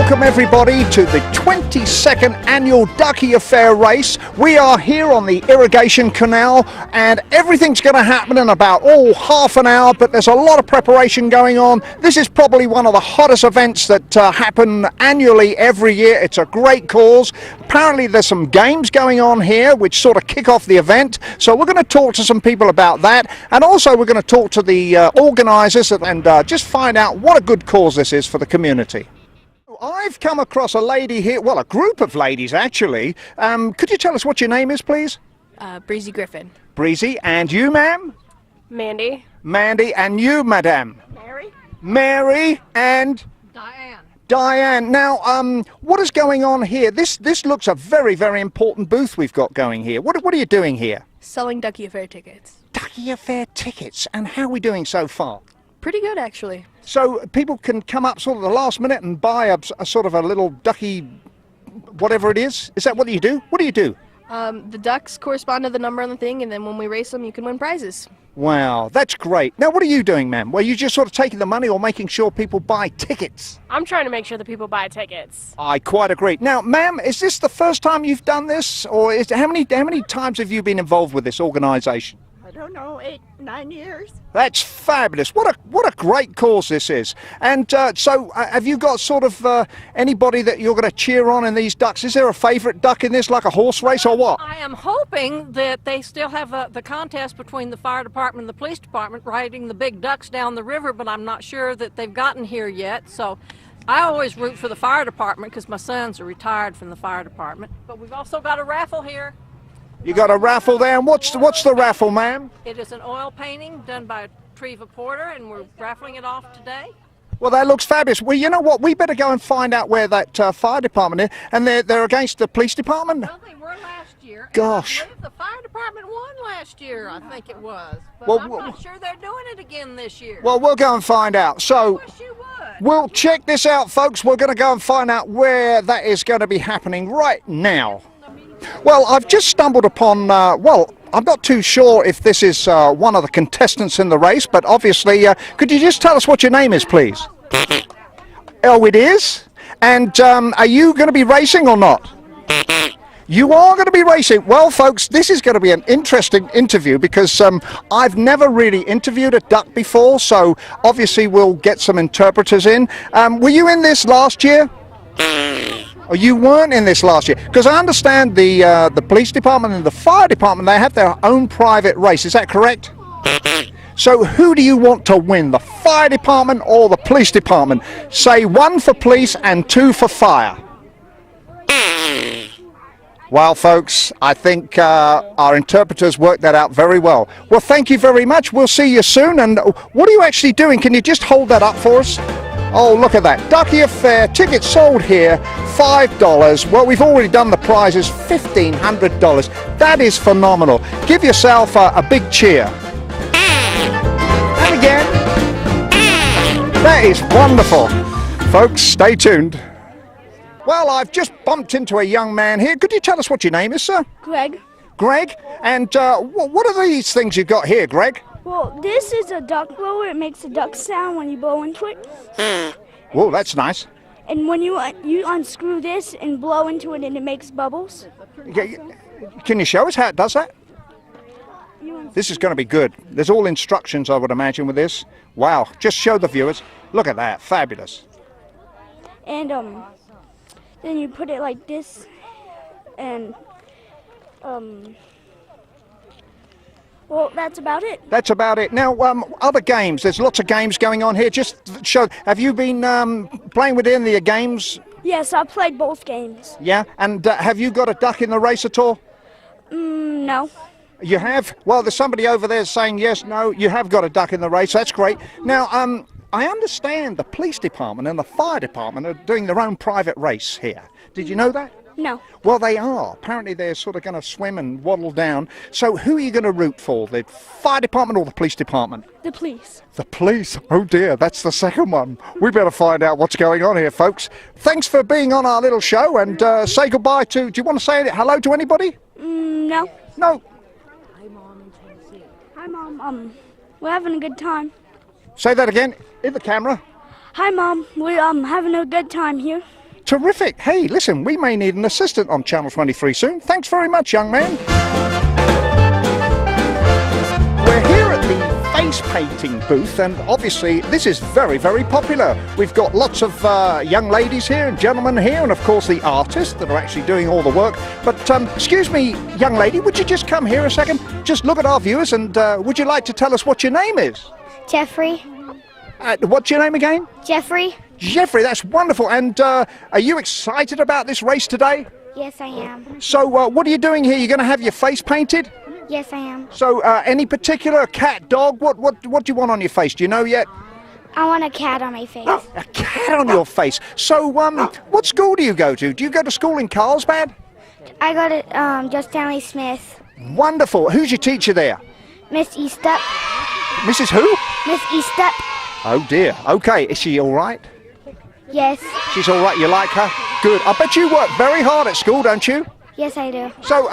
welcome everybody to the 22nd annual Ducky Affair race. We are here on the irrigation canal and everything's going to happen in about half an hour, but there's a lot of preparation going on. This is probably one of the hottest events that happen annually every year. It's a great cause. Apparently there's some games going on here which sort of kick off the event, so we're going to talk to some people about that, and also we're going to talk to the organisers and just find out what a good cause this is for the community. I've come across a lady here, well, a group of ladies actually. Could you tell us what your name is, please? Breezy Griffin. Breezy. And you, ma'am? Mandy. Mandy. And you, madam? Mary. Mary. And? Diane. Diane. Now, what is going on here? This looks a very, very important booth we've got going here. What are you doing here? Selling Ducky Affair tickets. Ducky Affair tickets. And how are we doing so far? Pretty good, actually. So people can come up sort of the last minute and buy a sort of a little ducky, whatever it is. Is that what you do? What do you do? The ducks correspond to the number on the thing, and then when we race them, you can win prizes. Wow, that's great. Now, what are you doing, ma'am? Well, you just sort of taking the money or making sure people buy tickets? I'm trying to make sure that people buy tickets. I quite agree. Now, ma'am, is this the first time you've done this, or how many times have you been involved with this organisation? I don't know, 8, 9 years. That's fabulous. What a great cause this is. And so have you got sort of anybody that you're going to cheer on in these ducks? Is there a favourite duck in this, like a horse race or what? I am hoping that they still have the contest between the fire department and the police department riding the big ducks down the river, but I'm not sure that they've gotten here yet. So I always root for the fire department because my sons are retired from the fire department. But we've also got a raffle here. You got a raffle there, and what's the raffle, ma'am? It is an oil painting done by Treva Porter, and we're raffling it off today. Well, that looks fabulous. Well, you know what? We better go and find out where that fire department is. And they're against the police department? Well, they were last year. Gosh. And I believe the fire department won last year, I think it was. But Well, I'm not sure they're doing it again this year. Well, we'll go and find out. So I wish you would. we'll check this out, folks. We're going to go and find out where that is going to be happening right now. Well, I've just stumbled upon, well, I'm not too sure if this is one of the contestants in the race, but obviously, could you just tell us what your name is, please? Oh, it is? And are you going to be racing or not? You are going to be racing. Well, folks, this is going to be an interesting interview because I've never really interviewed a duck before, so obviously we'll get some interpreters in. Were you in this last year? Oh, you weren't in this last year? Because I understand the police department and the fire department, they have their own private race. Is that correct? So who do you want to win, the fire department or the police department? Say 1 for police and 2 for fire. Well, folks, I think our interpreters worked that out very well. Well, thank you very much. We'll see you soon. And what are you actually doing? Can you just hold that up for us? Oh, look at that. Ducky Affair, tickets sold here, $5. Well, we've already done the prizes, $1,500. That is phenomenal. Give yourself a big cheer. And again. That is wonderful. Folks, stay tuned. Well, I've just bumped into a young man here. Could you tell us what your name is, sir? Greg. Greg? And what are these things you've got here, Greg? Well, this is a duck blower. It makes a duck sound when you blow into it. Whoa, that's nice. And when you unscrew this and blow into it and it makes bubbles. Can you show us how it does that? This is going to be good. There's all instructions, I would imagine, with this. Wow, just show the viewers. Look at that, fabulous. And then you put it like this and well, that's about it. That's about it. Now, other games. There's lots of games going on here. Just show. Have you been playing with any of the games? Yes, I played both games. Yeah. And have you got a duck in the race at all? No. You have? Well, there's somebody over there saying yes, no. You have got a duck in the race. That's great. Now, I understand the police department and the fire department are doing their own private race here. Did you know that? No. Well, they are. Apparently, they're sort of going to swim and waddle down. So who are you going to root for, the fire department or the police department? The police. The police? Oh, dear, that's the second one. We better find out what's going on here, folks. Thanks for being on our little show, and say goodbye to... Do you want to say hello to anybody? No. No. Hi, Mom. Hi, Mom. We're having a good time. Say that again, in the camera. Hi, Mom. We're having a good time here. terrific. Hey, listen, we may need an assistant on Channel 23 soon. Thanks very much, young man. We're here at the face painting booth, and obviously this is very, very popular. We've got lots of young ladies here and gentlemen here, and of course the artists that are actually doing all the work. But excuse me, young lady, would you just come here a second? Just look at our viewers, and would you like to tell us what your name is? Jeffrey. What's your name again? Jeffrey. Jeffrey, that's wonderful. And are you excited about this race today? Yes, I am. So what are you doing here? You're going to have your face painted? Yes, I am. So any particular cat, dog? What do you want on your face? Do you know yet? I want a cat on my face. A cat on your face. So what school do you go to? Do you go to school in Carlsbad? I go to Just Stanley Smith. Wonderful. Who's your teacher there? Miss Eastup. Mrs. who? Miss Eastup. Oh dear. Okay. Is she all right? Yes. She's all right. You like her? Good. I bet you work very hard at school, don't you? Yes, I do. So,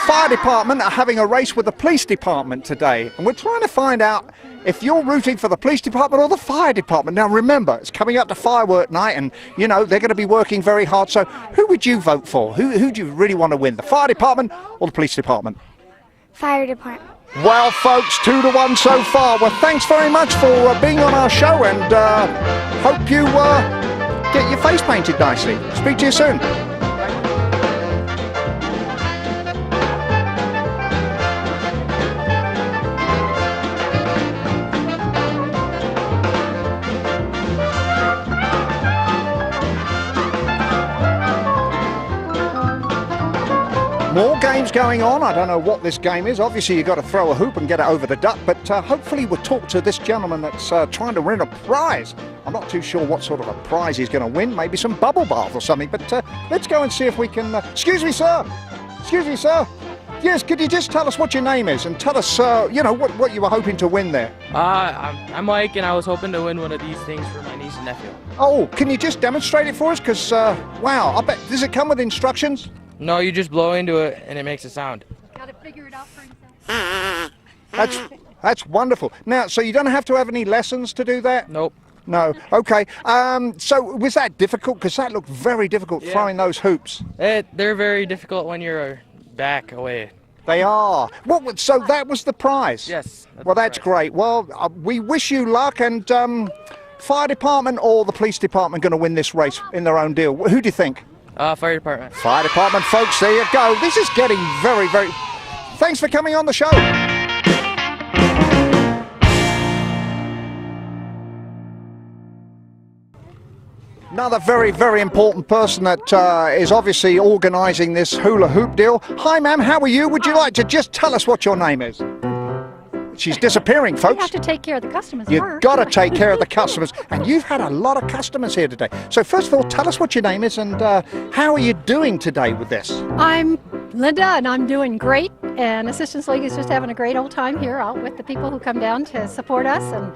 fire department are having a race with the police department today, and we're trying to find out if you're rooting for the police department or the fire department. Now, remember, it's coming up to firework night, and you know they're going to be working very hard. So, who would you vote for? Who do you really want to win? The fire department or the police department? Fire department. Well, folks, 2-1 so far. Well, thanks very much for being on our show, and hope you get your face painted nicely. Speak to you soon. More games going on. I don't know what this game is. Obviously, you've got to throw a hoop and get it over the duck, but hopefully we'll talk to this gentleman that's trying to win a prize. I'm not too sure what sort of a prize he's going to win. Maybe some bubble bath or something, but let's go and see if we can... Excuse me, sir. Excuse me, sir. Yes, could you just tell us what your name is and tell us, you know, what you were hoping to win there? I'm Mike, and I was hoping to win one of these things for my niece and nephew. Oh, can you just demonstrate it for us? Because, wow, I bet... Does it come with instructions? No, you just blow into it and it makes a sound. Got to figure it out for himself. That's wonderful. Now, so you don't have to have any lessons to do that? Nope. No. Okay. So was that difficult? Because that looked very difficult, throwing those hoops. They're very difficult when you're back away. They are. What? So that was the prize? Yes. Well, that's great. Well, we wish you luck. And fire department or the police department going to win this race in their own deal? Who do you think? Fire department. Fire department, folks, there you go. This is getting very, very... Thanks for coming on the show. Another very, very important person that is obviously organising this hula hoop deal. Hi, ma'am, how are you? Would you like to just tell us what your name is? She's disappearing, folks. You have to take care of the customers You've first. got to take care of the customers. And you've had a lot of customers here today. So first of all, tell us what your name is and how are you doing today with this? I'm Linda, and I'm doing great. And Assistance League is just having a great old time here out with the people who come down to support us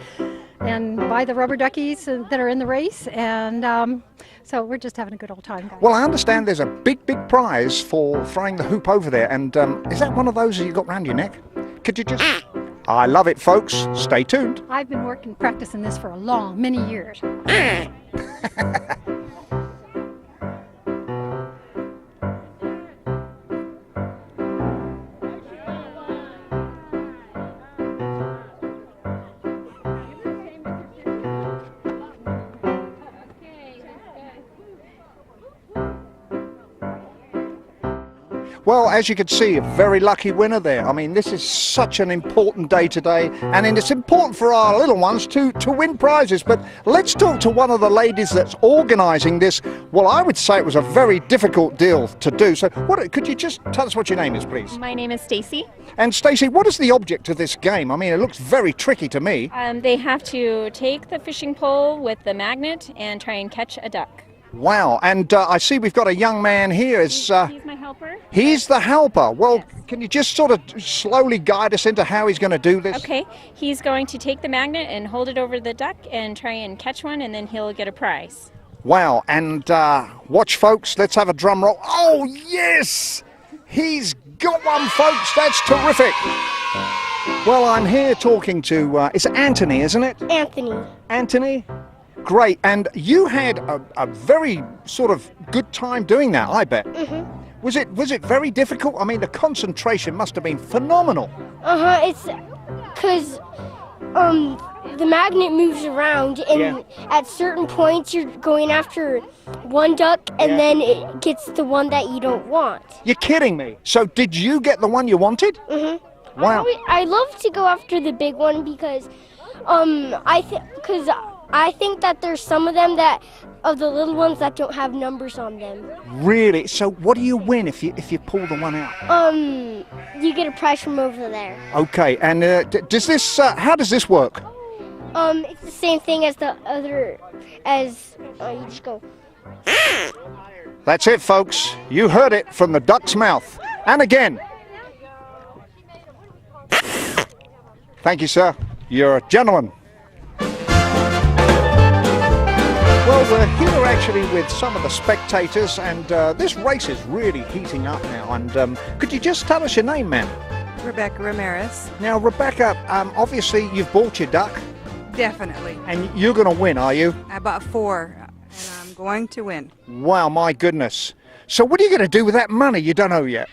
and buy the rubber duckies that are in the race. And so we're just having a good old time, guys. Well, I understand there's a big, big prize for throwing the hoop over there. And is that one of those that you got round your neck? Could you just... I love it, folks. Stay tuned. I've been practicing this for many years. Well, as you can see, a very lucky winner there. I mean, this is such an important day today, and it's important for our little ones to win prizes. But let's talk to one of the ladies that's organising this. Well, I would say it was a very difficult deal to do. So could you just tell us what your name is, please? My name is Stacy. And Stacy, what is the object of this game? I mean, it looks very tricky to me. They have to take the fishing pole with the magnet and try and catch a duck. Wow, and I see we've got a young man here. He's my helper. He's the helper. Well, Yes. Can you just sort of slowly guide us into how he's going to do this? Okay, he's going to take the magnet and hold it over the duck and try and catch one, and then he'll get a prize. Wow, and watch, folks, let's have a drum roll. Oh, yes! He's got one, folks. That's terrific. Well, I'm here talking to, it's Anthony, isn't it? Anthony. Anthony? Great, and you had a very sort of good time doing that, I bet. Was it very difficult? I mean, the concentration must have been phenomenal. It's because the magnet moves around, and at certain points you're going after one duck, and then it gets the one that you don't want. You're kidding me. So did you get the one you wanted? Wow. I love to go after the big one because I think that there's some of them of the little ones that don't have numbers on them. Really? So what do you win if you pull the one out? You get a prize from over there. Okay, and does this? How does this work? It's the same thing as the other, you just go. That's it, folks. You heard it from the duck's mouth. And again. Thank you, sir. You're a gentleman. Well, we're here actually with some of the spectators, and this race is really heating up now. And could you just tell us your name, ma'am? Rebecca Ramirez. Now, Rebecca, obviously you've bought your duck. Definitely. And you're going to win, are you? I bought 4, and I'm going to win. Wow, my goodness. So what are you going to do with that money? You don't know yet.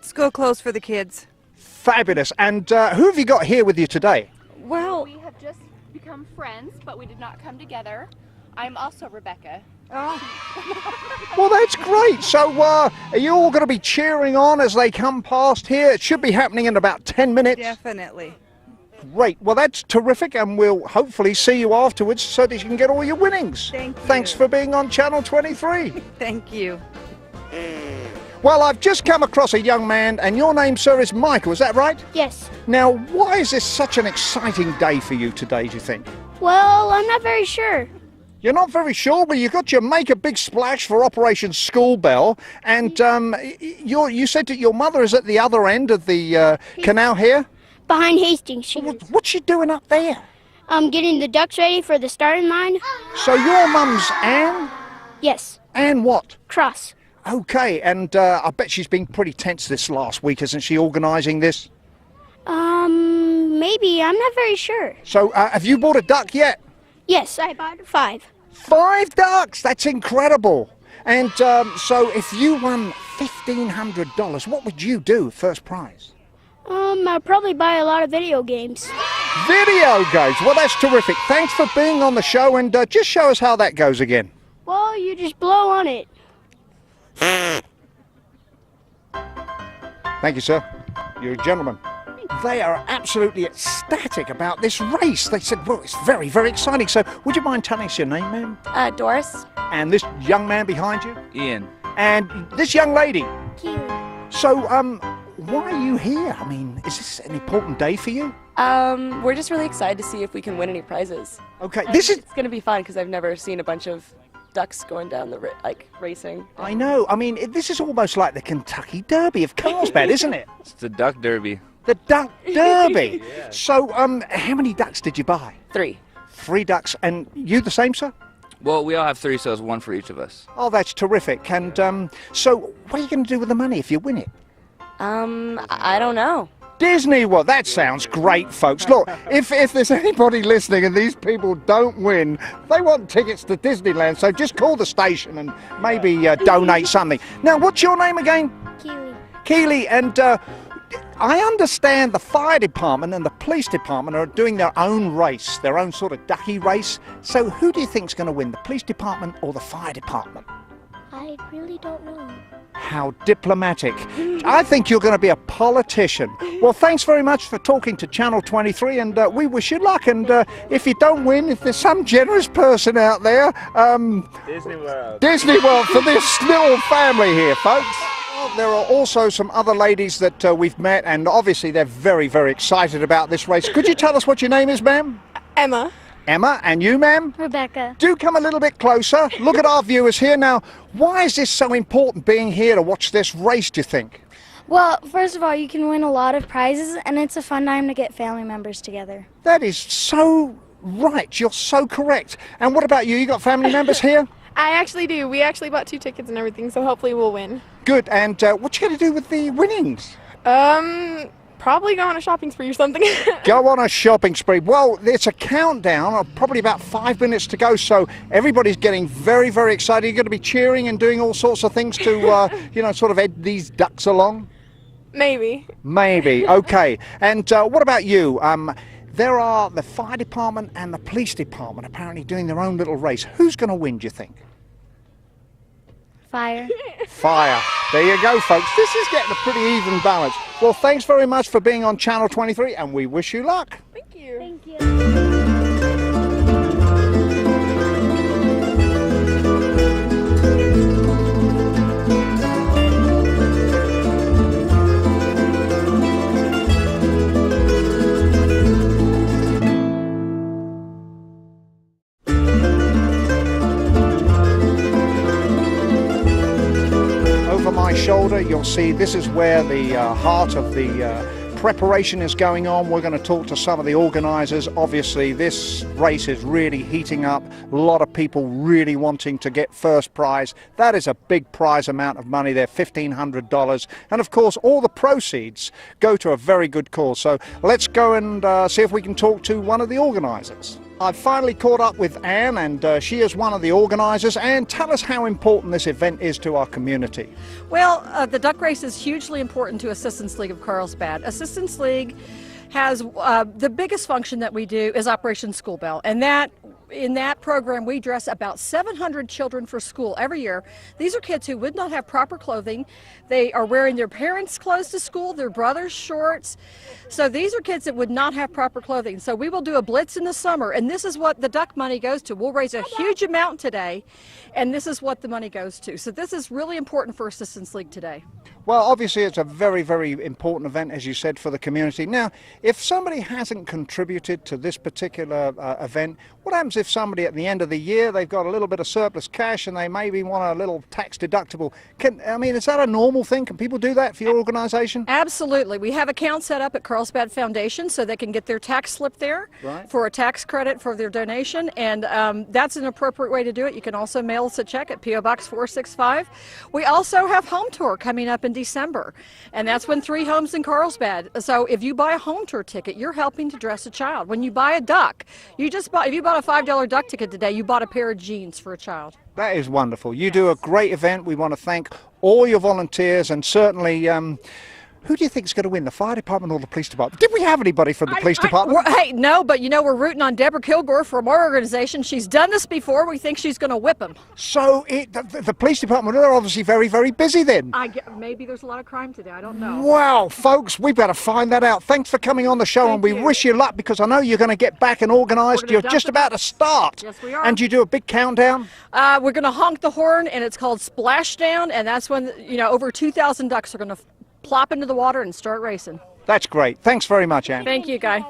School clothes for the kids. Fabulous. And who have you got here with you today? Well, we have just become friends, but we did not come together. I'm also Rebecca. oh, Well, that's great. So are you all going to be cheering on as they come past here? It should be happening in about 10 minutes. definitely. Great. Well, that's terrific, and we'll hopefully see you afterwards so that you can get all your winnings. Thank you. Thanks for being on Channel 23. Thank you. Well, I've just come across a young man, and your name, sir, is Michael, is that right? Yes. Now, why is this such an exciting day for you today, do you think? Well, I'm not very sure. You're not very sure, but you got your Make a Big Splash for Operation School Bell, and you said that your mother is at the other end of the canal here? Behind Hastings. What's she doing up there? Getting the ducks ready for the starting line. So your mum's Anne? Yes. Anne what? Cross. Okay, and I bet she's been pretty tense this last week, isn't she, organising this? Maybe. I'm not very sure. So have you bought a duck yet? Yes, I bought 5. 5 ducks? That's incredible. And so if you won $1,500, what would you do, first prize? I'll probably buy a lot of video games. Video games? Well, that's terrific. Thanks for being on the show, and just show us how that goes again. Well, you just blow on it. Thank you, sir. You're a gentleman. They are absolutely ecstatic about this race. They said, well, it's very, very exciting. So would you mind telling us your name, ma'am? Doris. And this young man behind you? Ian. And this young lady? Cute. So, why are you here? I mean, is this an important day for you? We're just really excited to see if we can win any prizes. Okay, It's going to be fun because I've never seen a bunch of ducks going down the racing. I know. I mean, this is almost like the Kentucky Derby of Carlsbad, isn't it? It's the Duck Derby. The Duck Derby. Yeah. So, how many ducks did you buy? 3. 3 ducks, and you the same, sir? Well, we all have 3, so it's 1 for each of us. Oh, that's terrific. And so, what are you going to do with the money if you win it? I don't know. Disney World. That sounds great, folks. Look, if there's anybody listening and these people don't win, they want tickets to Disneyland, so just call the station and maybe donate something. Now, what's your name again? Keely. Keely, and I understand the fire department and the police department are doing their own race, their own sort of ducky race. So who do you think's going to win, the police department or the fire department? I really don't know. How diplomatic. I think you're going to be a politician. Well, thanks very much for talking to Channel 23, and we wish you luck. And if you don't win, if there's some generous person out there, Disney World. Disney World for this little family here, folks. Well, there are also some other ladies that we've met, and obviously they're very, very excited about this race. Could you tell us what your name is, ma'am? Emma. Emma, and you, ma'am? Rebecca. Do come a little bit closer. Look at our viewers here. Now, why is this so important, being here to watch this race, do you think? Well, first of all, you can win a lot of prizes, and it's a fun time to get family members together. That is so right. You're so correct. And what about you? You got family members here? I actually do. We actually bought 2 tickets and everything, so hopefully we'll win. Good. And what you going to do with the winnings? Probably go on a shopping spree or something. Go on a shopping spree. Well, it's a countdown of probably about 5 minutes to go, so everybody's getting very, very excited. You're going to be cheering and doing all sorts of things to, sort of head these ducks along? Maybe. Maybe. Okay. And what about you? There are the fire department and the police department apparently doing their own little race. Who's going to win, do you think? Fire. Fire. There you go, folks. This is getting a pretty even balance. Well, thanks very much for being on Channel 23, and we wish you luck. Thank you. Thank you. Over my shoulder, you'll see this is where the heart of the preparation is going on. We're going to talk to some of the organisers. Obviously, this race is really heating up. A lot of people really wanting to get first prize. That is a big prize amount of money there, $1,500. And of course, all the proceeds go to a very good cause. So let's go and see if we can talk to one of the organisers. I've finally caught up with Anne, and she is one of the organisers. Anne, tell us how important this event is to our community. Well, the duck race is hugely important to Assistance League of Carlsbad. Assistance League has the biggest function that we do is Operation School Bell, and in that program we dress about 700 children for school every year. These are kids who would not have proper clothing. They are wearing their parents' clothes to school, their brothers' shorts. So these are kids that would not have proper clothing. So we will do a blitz in the summer, and this is what the duck money goes to. We'll raise a huge amount today, and this is what the money goes to. So this is really important for Assistance League today. Well, obviously it's a very, very important event, as you said, for the community. Now, if somebody hasn't contributed to this particular event, what happens if somebody at the end of the year, they've got a little bit of surplus cash and they maybe want a little tax deductible? Is that a normal thing? Can people do that for your organisation? Absolutely. We have accounts set up at Carlsbad Foundation so they can get their tax slip there for a tax credit for their donation, and that's an appropriate way to do it. You can also mail us a check at P.O. Box 465. We also have Home Tour coming up in December, and that's when 3 homes in Carlsbad. So if you buy a home tour ticket, you're helping to dress a child. When you buy a duck, if you bought a $5 duck ticket today, you bought a pair of jeans for a child. That is wonderful. You do a great event. We want to thank all your volunteers, and certainly who do you think is going to win, the fire department or the police department? Did we have anybody from the police department? Hey, no, but we're rooting on Deborah Kilgore from our organization. She's done this before. We think she's going to whip them. So the police department, they're obviously very, very busy then. Maybe there's a lot of crime today. I don't know. Wow, folks, we've got to find that out. Thanks for coming on the show, and we wish you luck, because I know you're going to get back and organised. You're just about to start. Yes, we are. And you do a big countdown? We're going to honk the horn, and it's called Splashdown, and that's when over 2,000 ducks are going to plop into the water and start racing. That's great. Thanks very much, Anne. Thank you, Guy.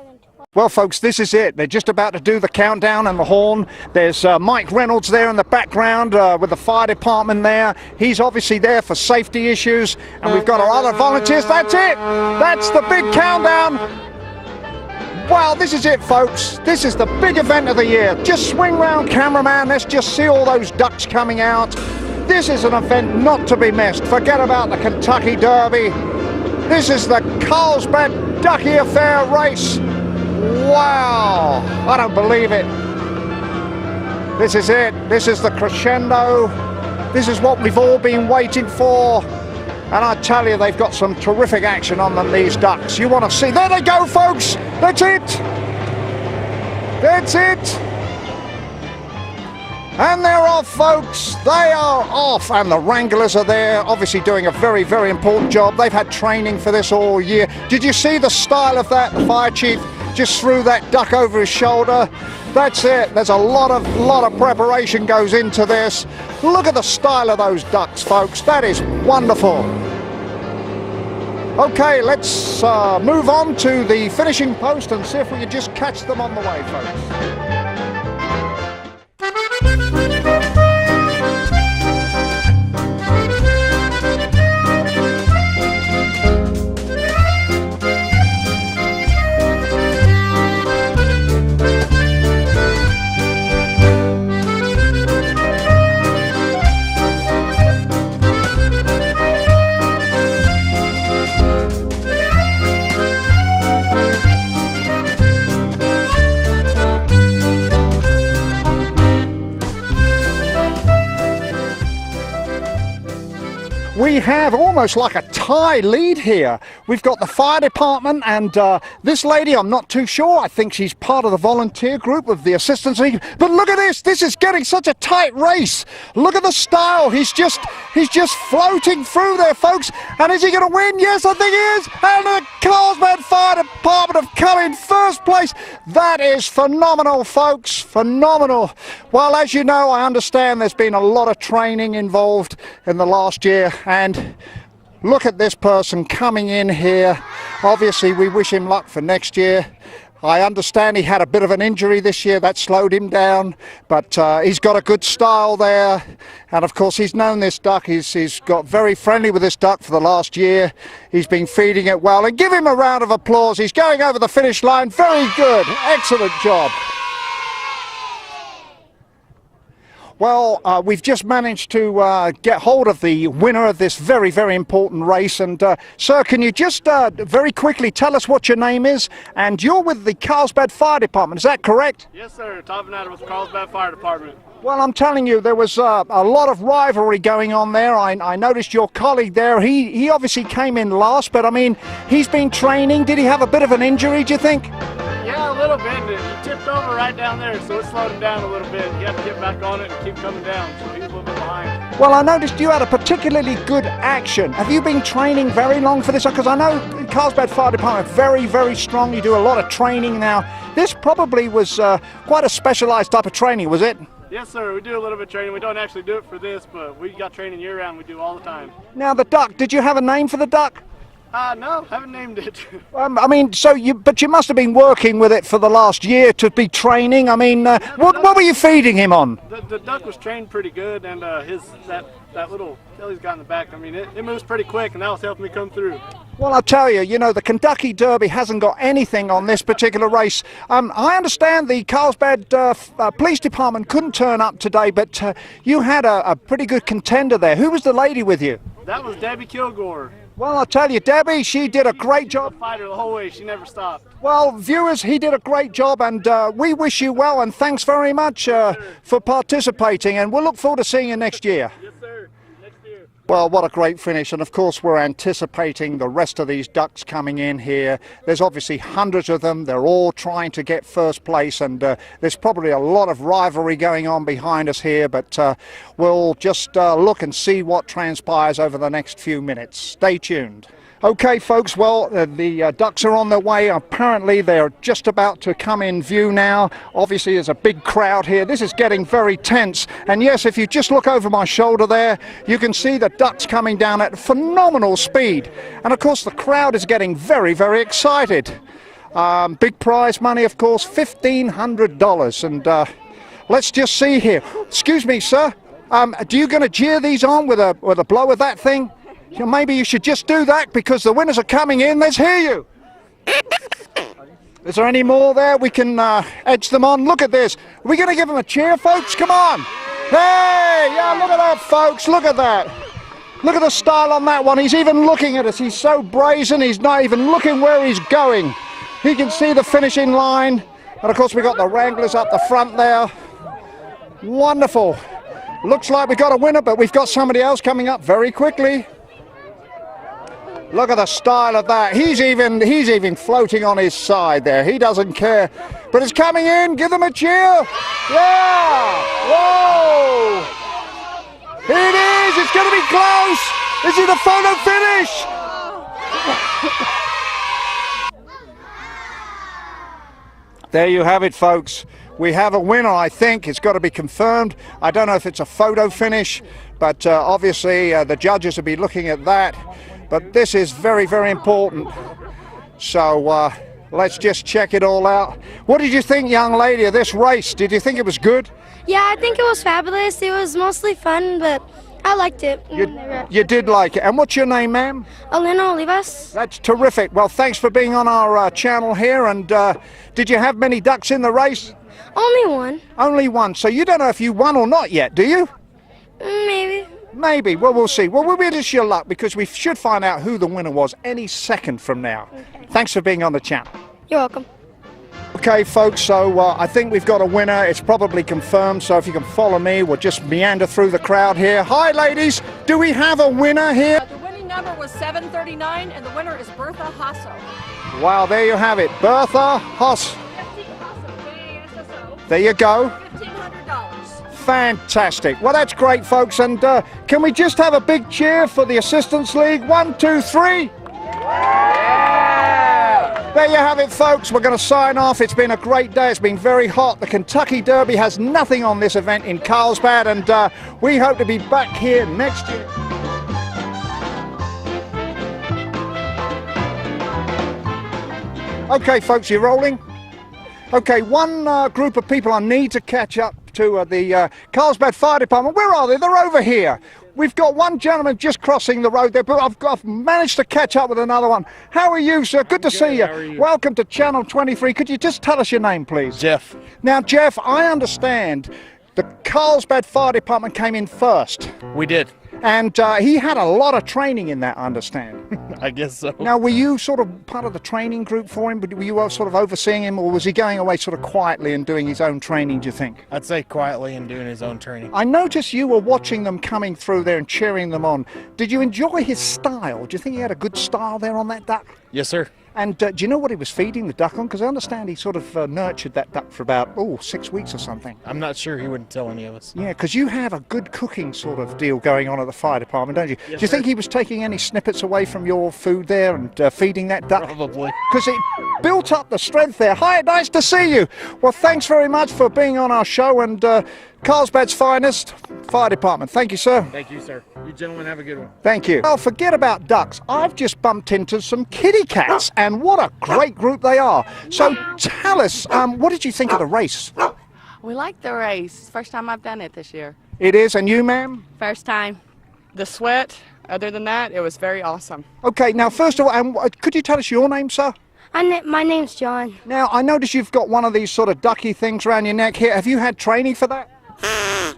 Well, folks, this is it. They're just about to do the countdown and the horn. There's Mike Reynolds there in the background with the fire department there. He's obviously there for safety issues. And we've got our other volunteers. That's it. That's the big countdown. Wow, this is it, folks. This is the big event of the year. Just swing round, cameraman. Let's just see all those ducks coming out. This is an event not to be missed. Forget about the Kentucky Derby. This is the Carlsbad Ducky Affair race. Wow, I don't believe it. This is it. This is the crescendo. This is what we've all been waiting for. And I tell you, they've got some terrific action on them, these ducks. You want to see? There they go, folks. That's it. That's it. And they're off, folks. They are off. And the wranglers are there, obviously doing a very, very important job. They've had training for this all year. Did you see the style of that? The fire chief just threw that duck over his shoulder. That's it. There's a lot of preparation goes into this. Look at the style of those ducks, folks. That is wonderful. Okay, let's move on to the finishing post and see if we can just catch them on the way, folks. we have almost like a tie lead here. We've got the fire department and this lady, I'm not too sure. I think she's part of the volunteer group of the assistance league. But look at this. This is getting such a tight race. Look at the style. He's just floating through there, folks. And is he going to win? Yes, I think he is. And the Carlsbad Fire Department have come in first place. That is phenomenal, folks. Phenomenal. Well, as you know, I understand there's been a lot of training involved in the last year, and look at this person coming in here. Obviously we wish him luck for next year. I understand he had a bit of an injury this year that slowed him down, but he's got a good style there, and of course he's known this duck. He's got very friendly with this duck for the last year. He's been feeding it well, and give him a round of applause. He's going over the finish line. Very good, excellent job. Well, we've just managed to get hold of the winner of this very, very important race. And, sir, can you just very quickly tell us what your name is? And you're with the Carlsbad Fire Department, is that correct? Yes, sir. Top and with the Carlsbad Fire Department. Well, I'm telling you, there was a lot of rivalry going on there. I noticed your colleague there. He obviously came in last, but, I mean, he's been training. Did he have a bit of an injury, do you think? Yeah, a little bit. He tipped over right down there, so it slowed him down a little bit. He had to get back on it and keep coming down, so he was a little bit behind. Well, I noticed you had a particularly good action. Have you been training very long for this? Because I know Carlsbad Fire Department very, very strong. You do a lot of training now. This probably was quite a specialized type of training, was it? Yes, sir. We do a little bit of training. We don't actually do it for this, but we got training year-round. We do all the time. Now, the duck, did you have a name for the duck? No, haven't named it. I mean, but you must have been working with it for the last year to be training. I mean, what were you feeding him on? The duck was trained pretty good, and that little tail he's got in the back, I mean, it moves pretty quick, and that was helping me come through. Well, I'll tell you, you know, the Kentucky Derby hasn't got anything on this particular race. I understand the Carlsbad Police Department couldn't turn up today, but you had a pretty good contender there. Who was the lady with you? That was Debbie Kilgore. Well, I'll tell you, Debbie, she did a great job. She was a fighter the whole way. She never stopped. Well, viewers, he did a great job, and we wish you well, and thanks very much for participating, and we'll look forward to seeing you next year. Yes, sir. Next year. Well, what a great finish, and of course we're anticipating the rest of these ducks coming in here. There's obviously hundreds of them. They're all trying to get first place, and there's probably a lot of rivalry going on behind us here, but we'll just look and see what transpires over the next few minutes. Stay tuned. Okay, folks, well, the ducks are on their way. Apparently, they're just about to come in view now. Obviously, there's a big crowd here. This is getting very tense. And yes, if you just look over my shoulder there, you can see the ducks coming down at phenomenal speed. And, of course, the crowd is getting very, very excited. Big prize money, of course, $1,500. And let's just see here. Excuse me, sir. Are you going to jeer these on with a blow of that thing? Maybe you should just do that because the winners are coming in. Let's hear you. Is there any more there? We can edge them on. Look at this. Are we going to give them a cheer, folks? Come on. Hey, yeah, look at that, folks. Look at that. Look at the style on that one. He's even looking at us. He's so brazen. He's not even looking where he's going. He can see the finishing line. And, of course, we got the Wranglers up the front there. Wonderful. Looks like we got a winner, but we've got somebody else coming up very quickly. Look at the style of that. He's even floating on his side there. He doesn't care. But it's coming in. Give them a cheer. Yeah. Whoa. Here it is. It's going to be close. Is it a photo finish? There you have it, folks. We have a winner, I think. It's got to be confirmed. I don't know if it's a photo finish, but obviously the judges will be looking at that. But this is very, very important. So let's just check it all out. What did you think, young lady, of this race? Did you think it was good? Yeah, I think it was fabulous. It was mostly fun, but I liked it. You did like it. And what's your name, ma'am? Elena Olivas. That's terrific. Well, thanks for being on our channel here. And did you have many ducks in the race? Only one. Only one. So you don't know if you won or not yet, do you? Maybe. Maybe. Well, we'll see. Well, we'll wish you luck because we should find out who the winner was any second from now. Okay. Thanks for being on the channel. You're welcome. Okay, folks, so I think we've got a winner. It's probably confirmed, so if you can follow me, we'll just meander through the crowd here. Hi, ladies. Do we have a winner here? The winning number was 739, and the winner is Bertha Hasso. Wow, there you have it. Bertha Haas. There you go. $1,500. Fantastic. Well, that's great, folks. And can we just have a big cheer for the Assistance League? 1, 2, 3. There you have it, folks. We're going to sign off. It's been a great day. It's been very hot. The Kentucky Derby has nothing on this event in Carlsbad, and we hope to be back here next year. Okay, folks, you're rolling? Okay, one group of people I need to catch up to the Carlsbad Fire Department. Where are they? They're over here. We've got one gentleman just crossing the road there, but I've managed to catch up with another one. How are you, sir? Good to see you. How are you? Welcome to Channel 23. Could you just tell us your name, please? Jeff. Now, Jeff, I understand the Carlsbad Fire Department came in first. We did. And he had a lot of training in that, I understand. I guess so. Now, were you sort of part of the training group for him? Were you sort of overseeing him, or was he going away sort of quietly and doing his own training, do you think? I'd say quietly and doing his own training. I noticed you were watching them coming through there and cheering them on. Did you enjoy his style? Do you think he had a good style there on that duck? Yes, sir. And do you know what he was feeding the duck on? Because I understand he sort of nurtured that duck for about, 6 weeks or something. I'm not sure. He wouldn't tell any of us. Yeah, because you have a good cooking sort of deal going on at the fire department, don't you? Yes, do you think sir. he was taking any snippets away from your food there and feeding that duck? Probably. Because it built up the strength there. Hi, nice to see you. Well, thanks very much for being on our show, and Carlsbad's finest fire department. Thank you, sir. Thank you, sir. You gentlemen have a good one. Thank you. Well, forget about ducks. I've just bumped into some kitty cats, and what a great group they are. So tell us, what did you think of the race? We like the race. First time I've done it this year. It is, and you, ma'am? First time. The sweat, other than that, it was very awesome. Okay, now, first of all, could you tell us your name, sir? My name's John. Now, I notice you've got one of these sort of ducky things around your neck here. Have you had training for that?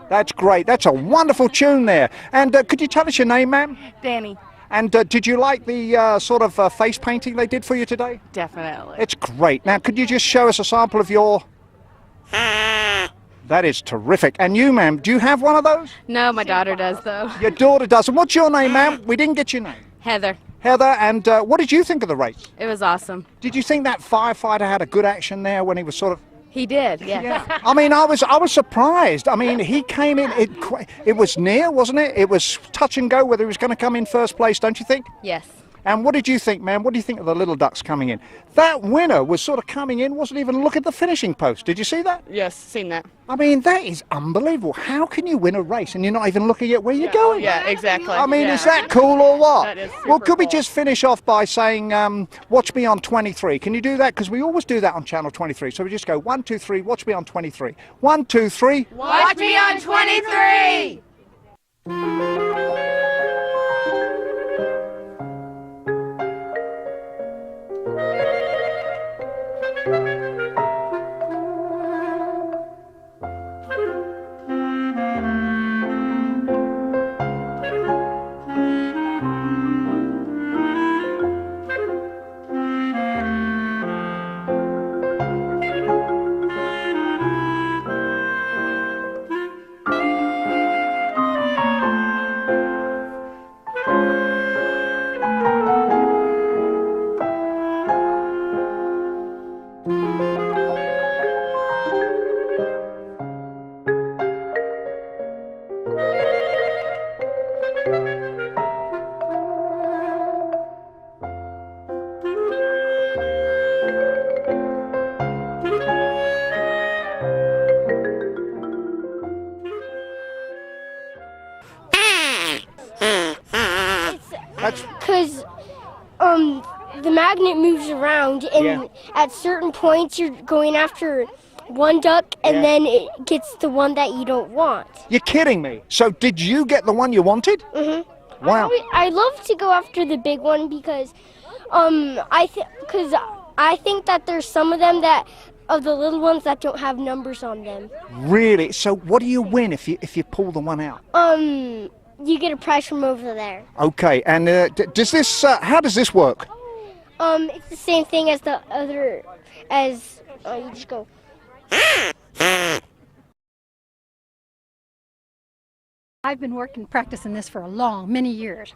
That's great. That's a wonderful tune there. And could you tell us your name, ma'am? Danny. And did you like the sort of face painting they did for you today? Definitely. It's great. Now, could you just show us a sample of your... That is terrific. And you, ma'am, do you have one of those? No, my daughter does, though. Your daughter does. And what's your name, ma'am? We didn't get your name. Heather. Heather, and what did you think of the race? It was awesome. Did you think that firefighter had a good action there when he was sort of... He did, yes. Yeah. I mean, I was surprised. I mean, he came in, it was near, wasn't it? It was touch and go whether he was going to come in first place, don't you think? Yes. And what did you think, ma'am? What do you think of the little ducks coming in? That winner was sort of coming in, wasn't even looking at the finishing post. Did you see that? Yes, seen that. I mean, that is unbelievable. How can you win a race and you're not even looking at where you're going? Yeah, exactly. I mean, is that cool or what? That is Well, super could we cool. just finish off by saying, watch me on 23? Can you do that? Because we always do that on Channel 23. So we just go, 1, 2, 3, watch me on 23. 1, 2, 3. Watch me on 23! Because the magnet moves around, and at certain points you're going after one duck, and then it gets the one that you don't want. You're kidding me. So did you get the one you wanted? Mm-hmm. Wow. I love to go after the big one because I think that there's some of them of the little ones that don't have numbers on them. Really? So what do you win if you pull the one out? You get a prize from over there. Okay, and does this? How does this work? It's the same thing as the other, you just go. I've been practicing this for many years.